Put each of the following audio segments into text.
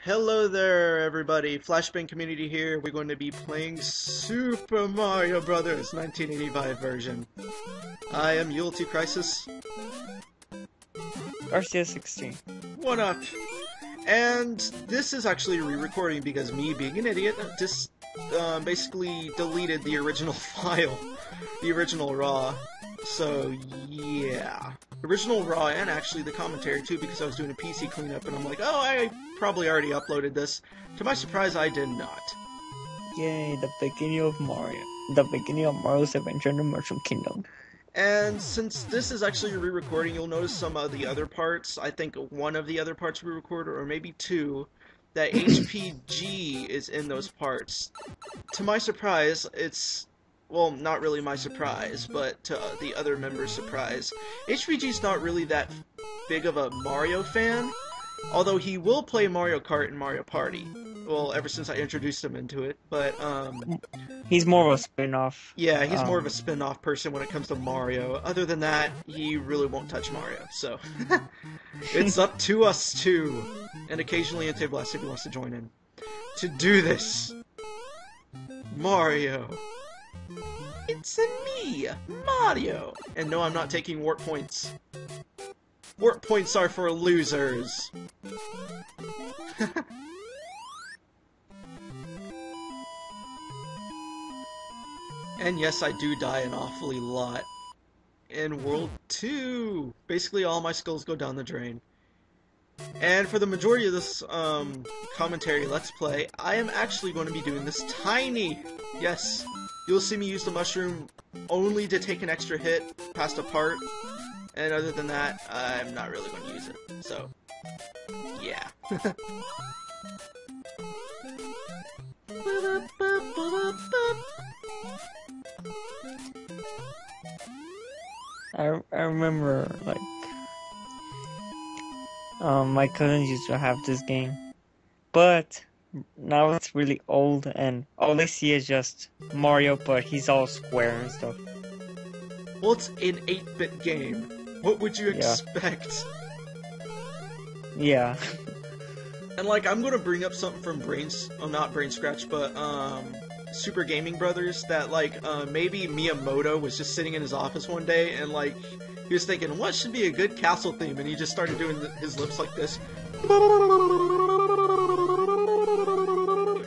Hello there, everybody. Flashbang community here. We're going to be playing Super Mario Brothers 1985 version. I am UltCrisis. RCS16. What up? And this is actually a re-recording because me, being an idiot, just basically deleted the original file, the original RAW. So yeah, original RAW and actually the commentary too, because I was doing a PC cleanup and I'm like, oh, I probably already uploaded this. To my surprise, I did not. Yay, the beginning of Mario. The beginning of Mario's Adventure in the Mushroom Kingdom. And since this is actually a re-recording, you'll notice some of the other parts. I think one of the other parts we recorded, or maybe two, that HPG is in those parts. To my surprise, it's... well, not really my surprise, but to the other members' surprise. HPG's not really that big of a Mario fan, although he will play Mario Kart and Mario Party. Well, ever since I introduced him into it, but, He's more of a spin-off. yeah, he's more of a spin-off person when it comes to Mario. Other than that, he really won't touch Mario, so... it's up to us two, and occasionally Antiblast if he wants to join in, to do this! Mario! It's me, Mario! And no, I'm not taking warp points. Warp points are for losers. And yes, I do die an awfully lot. In World 2, basically all my skills go down the drain. And for the majority of this commentary Let's Play, I am actually going to be doing this tiny. Yes, you'll see me use the mushroom only to take an extra hit past a part. And other than that, I'm not really going to use it. So, yeah. I remember, like, my cousins used to have this game, but now it's really old, and all they see is just Mario, but he's all square and stuff. Well, it's an 8-bit game. What would you expect? Yeah. And, like, I'm gonna bring up something from not Brain Scratch, but, Super Gaming Brothers, that, like, maybe Miyamoto was just sitting in his office one day, and, like, he was thinking, what should be a good castle theme? And he just started doing his lips like this.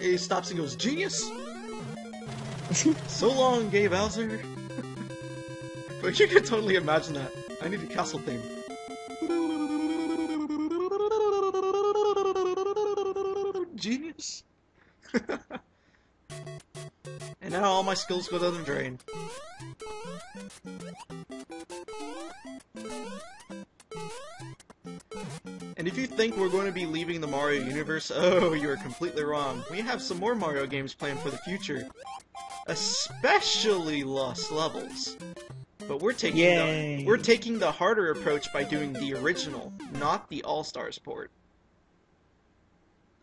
He stops and goes, genius! So long, Gay Bowser! But you could totally imagine that. I need a castle theme. Genius! And now all my skills go down the drain. And if you think we're going to be leaving the Mario universe, oh, you are completely wrong. We have some more Mario games planned for the future. Especially Lost Levels. But we're taking the harder approach by doing the original, not the All-Stars port.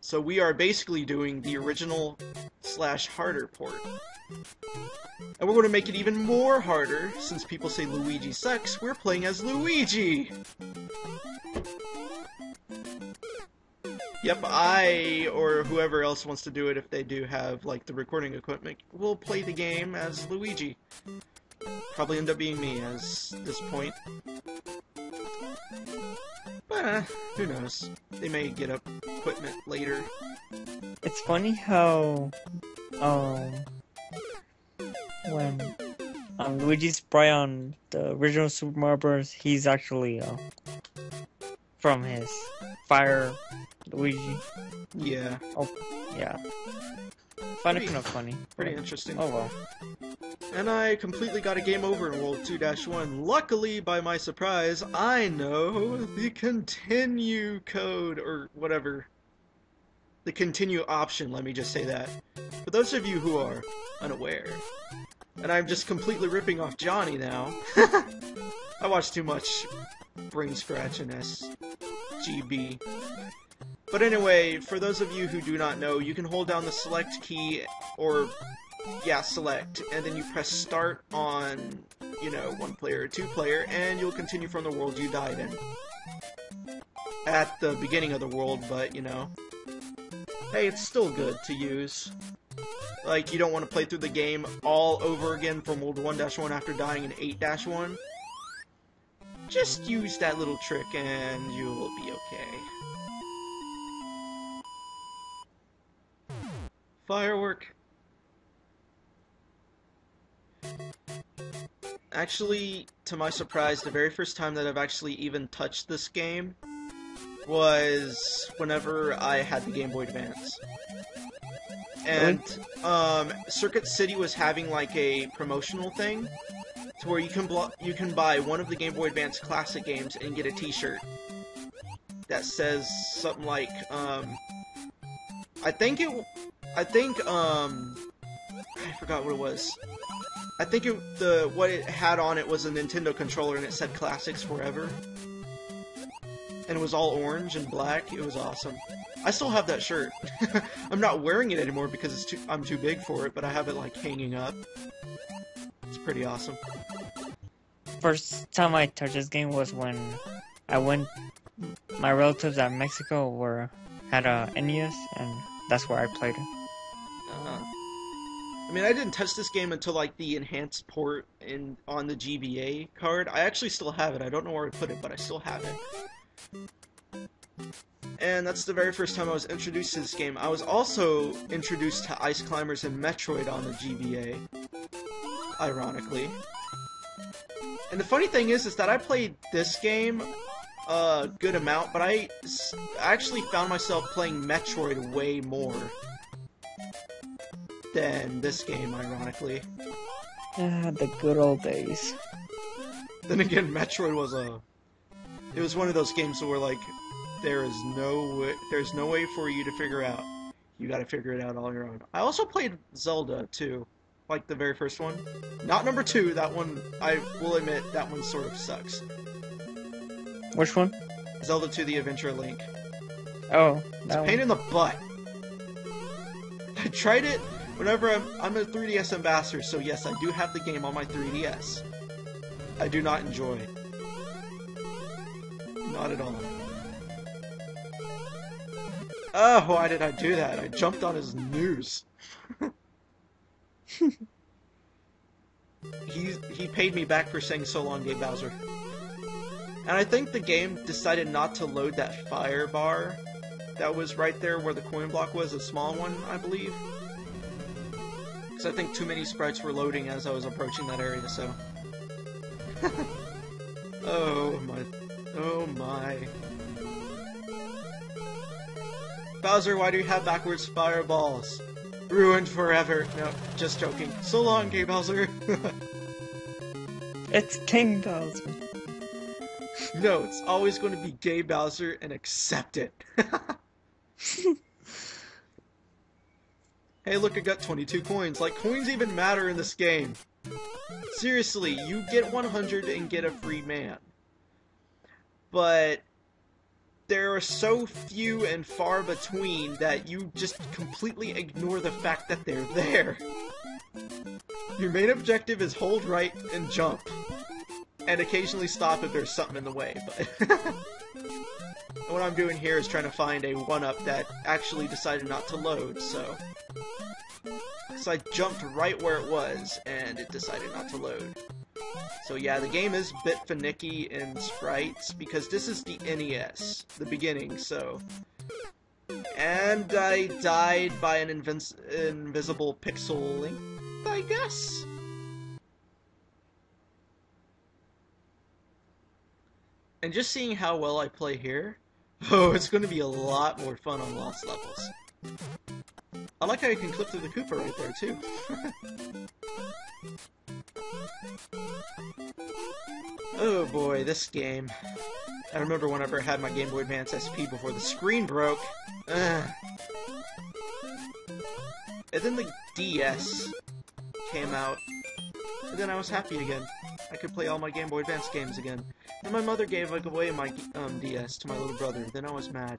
So we are basically doing the original / harder port. And we're going to make it even more harder, since people say Luigi sucks, we're playing as Luigi! Yep, I, or whoever else wants to do it if they do have, like, the recording equipment, will play the game as Luigi. Probably end up being me as this point. But, who knows? They may get up equipment later. It's funny how, when Luigi's probably on the original Super Mario Bros., he's actually, from his Fire Luigi. Yeah. Oh, yeah. Funny, kind of funny. Pretty interesting. Oh well. And I completely got a game over in World 2-1. Luckily, by my surprise, I know the continue code, or whatever. The continue option, let me just say that. For those of you who are unaware. And I'm just completely ripping off Johnny now. I watch too much Brain Scratch and SGB. But anyway, for those of you who do not know, you can hold down the select key, or, yeah, select, and then you press start on, you know, 1-player or 2-player, and you'll continue from the world you died in. At the beginning of the world, but, you know, hey, it's still good to use. Like, you don't want to play through the game all over again from World 1-1 after dying in 8-1. Just use that little trick and you will be okay. Firework. Actually, to my surprise, the very first time that I've actually even touched this game was whenever I had the Game Boy Advance. And, Circuit City was having, like, a promotional thing to where you can buy one of the Game Boy Advance classic games and get a t-shirt that says something like, I forgot what it was. I think what it had on it was a Nintendo controller and it said Classics Forever. And it was all orange and black. It was awesome. I still have that shirt. I'm not wearing it anymore because I'm too big for it, but I have it like hanging up. It's pretty awesome. First time I touched this game was when my relatives at Mexico had a NES, and that's where I played it. I mean, I didn't touch this game until like the enhanced port on the GBA card. I actually still have it. I don't know where I put it, but I still have it. And that's the very first time I was introduced to this game. I was also introduced to Ice Climbers and Metroid on the GBA, ironically. And the funny thing is that I played this game a good amount, but I actually found myself playing Metroid way more than this game, ironically. The good old days. Then again, Metroid was it was one of those games where like there's no way for you to figure out. You gotta figure it out all your own. I also played Zelda too, like the very first one. Not number 2. That one, I will admit, that one sort of sucks. Which one? Zelda 2: The Adventure of Link. Oh, it's a pain in the butt. I tried it whenever I'm a 3DS ambassador, so yes, I do have the game on my 3DS. I do not enjoy it. Not at all. Oh, why did I do that? I jumped on his noose. He paid me back for saying so long, Game Bowser. And I think the game decided not to load that fire bar that was right there where the coin block was, a small one, I believe. Because I think too many sprites were loading as I was approaching that area, so... Oh my... Oh my... Bowser, why do you have backwards fireballs? Ruined forever. No, just joking. So long, Gay Bowser. It's King Bowser. No, it's always going to be Gay Bowser, and accept it. Hey, look, I got 22 coins. Like, coins even matter in this game. Seriously, you get 100 and get a free man. But there are so few and far between that you just completely ignore the fact that they're there. Your main objective is hold right and jump. And occasionally stop if there's something in the way, but... What I'm doing here is trying to find a 1-up that actually decided not to load, so... So I jumped right where it was, and it decided not to load. So yeah, the game is a bit finicky in sprites, because this is the NES, the beginning, so... And I died by an invisible pixel link, I guess? And just seeing how well I play here, oh, it's going to be a lot more fun on Lost Levels. I like how you can clip through the Koopa right there, too. Oh boy, this game. I remember whenever I had my Game Boy Advance SP before the screen broke. Ugh. And then the DS came out, and then I was happy again. I could play all my Game Boy Advance games again. Then my mother gave away my DS to my little brother. Then I was mad.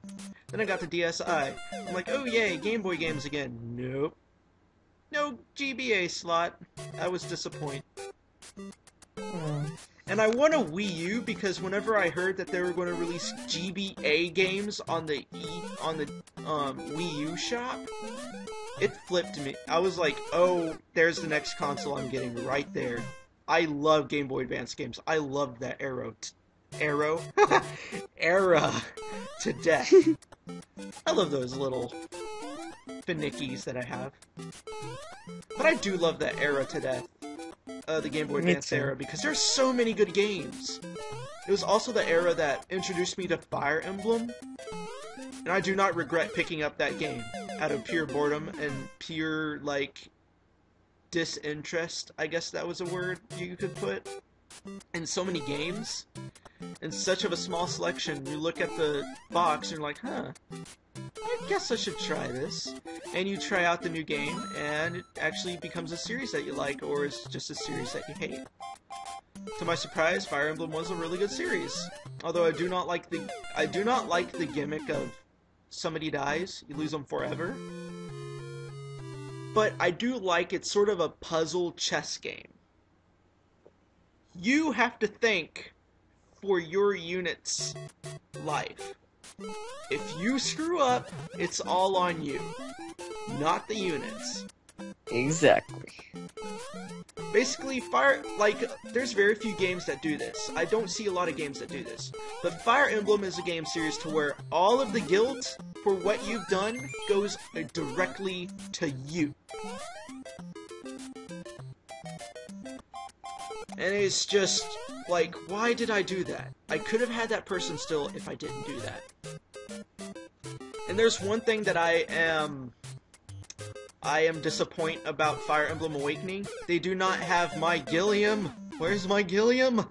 Then I got the DSi. I'm like, oh yay, Game Boy games again. Nope. No GBA slot. I was disappointed. And I want a Wii U because whenever I heard that they were going to release GBA games on the Wii U shop, it flipped me. I was like, oh, there's the next console I'm getting right there. I love Game Boy Advance games. I loved that era to death. I love those little finickies that I have. But I do love that era to death. The Game Boy Advance era, because there's so many good games. It was also the era that introduced me to Fire Emblem, and I do not regret picking up that game out of pure boredom and pure, like, disinterest, I guess that was a word you could put, in so many games. In such of a small selection, you look at the box and you're like, huh, I guess I should try this. And you try out the new game, and it actually becomes a series that you like, or it's just a series that you hate. To my surprise, Fire Emblem was a really good series. Although I do not like the gimmick of somebody dies, you lose them forever. But I do like it's sort of a puzzle chess game. You have to think for your unit's life. If you screw up, it's all on you, not the units. Exactly. Basically, there's very few games that do this. I don't see a lot of games that do this. But Fire Emblem is a game series to where all of the guilt for what you've done goes directly to you. And it's just, like, why did I do that? I could have had that person still if I didn't do that. And there's one thing that I am disappointed about Fire Emblem Awakening. They do not have my Gilliam. Where's my Gilliam?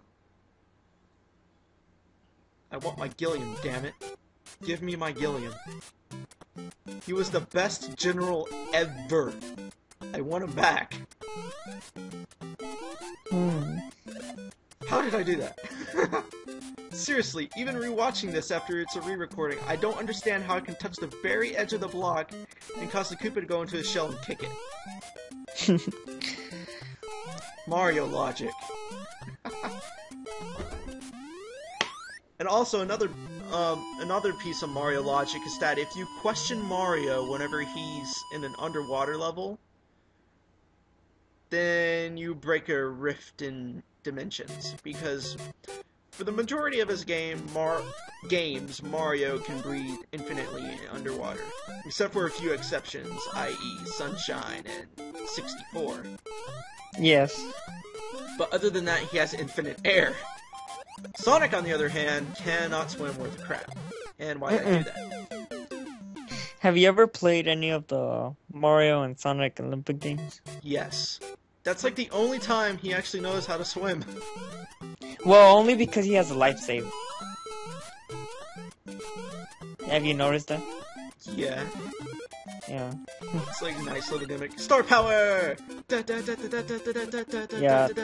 I want my Gilliam, damn it. Give me my Gilliam. He was the best general ever. I want him back. How did I do that? Seriously, even rewatching this after it's a re-recording, I don't understand how I can touch the very edge of the block and cause the Koopa to go into his shell and kick it. Mario logic. And also another piece of Mario logic is that if you question Mario whenever he's in an underwater level, then you break a rift in dimensions, because for the majority of his games, Mario can breathe infinitely underwater, except for a few exceptions, i.e. Sunshine and 64. Yes. But other than that, he has infinite air. Sonic, on the other hand, cannot swim worth a crap. And why did I do that? Have you ever played any of the Mario and Sonic Olympic games? Yes. That's like the only time he actually knows how to swim. Well, only because he has a life save. Have you noticed that? Yeah. Yeah. It's like a nice little gimmick. Star power! Yeah,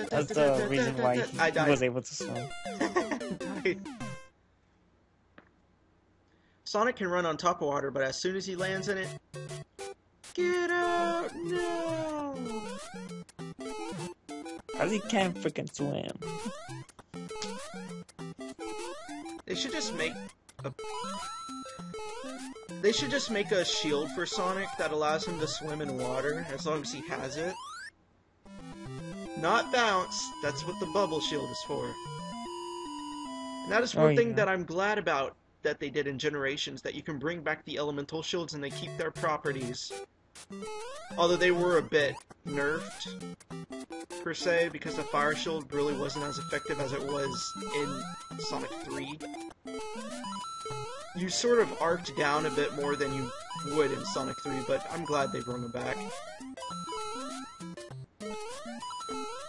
that's the reason why he was able to swim. Died. Sonic can run on top of water, but as soon as he lands in it... Get out! No! Cause he can't freaking swim. They should just make a shield for Sonic that allows him to swim in water as long as he has it. Not bounce. That's what the bubble shield is for. And that is one thing that I'm glad about that they did in Generations, that you can bring back the elemental shields and they keep their properties. Although they were a bit nerfed, per se, because the fire shield really wasn't as effective as it was in Sonic 3. You sort of arced down a bit more than you would in Sonic 3, but I'm glad they brought them back.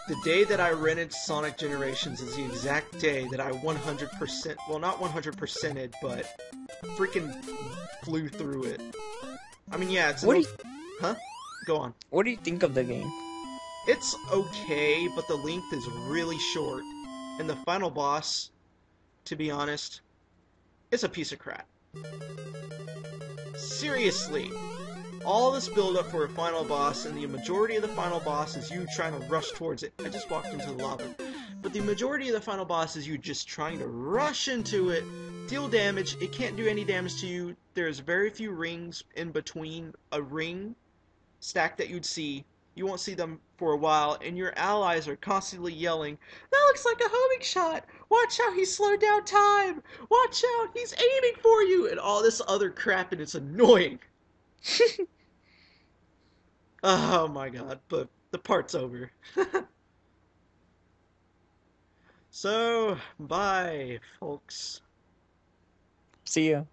The day that I rented Sonic Generations is the exact day that I 100%, well, not 100%ed, but freaking flew through it. I mean, yeah, it's... Huh? Go on. What do you think of the game? It's okay, but the length is really short. And the final boss, to be honest, is a piece of crap. Seriously. All this build up for a final boss, and the majority of the final boss is you trying to rush towards it. I just walked into the lava. But the majority of the final boss is you just trying to rush into it, deal damage. It can't do any damage to you. There's very few rings in between a ring stack that you'd see. You won't see them for a while, and your allies are constantly yelling, "That looks like a homing shot! Watch out, he's slowed down time! Watch out, he's aiming for you!" And all this other crap, and it's annoying. Oh my god, but the part's over. So, bye, folks. See ya.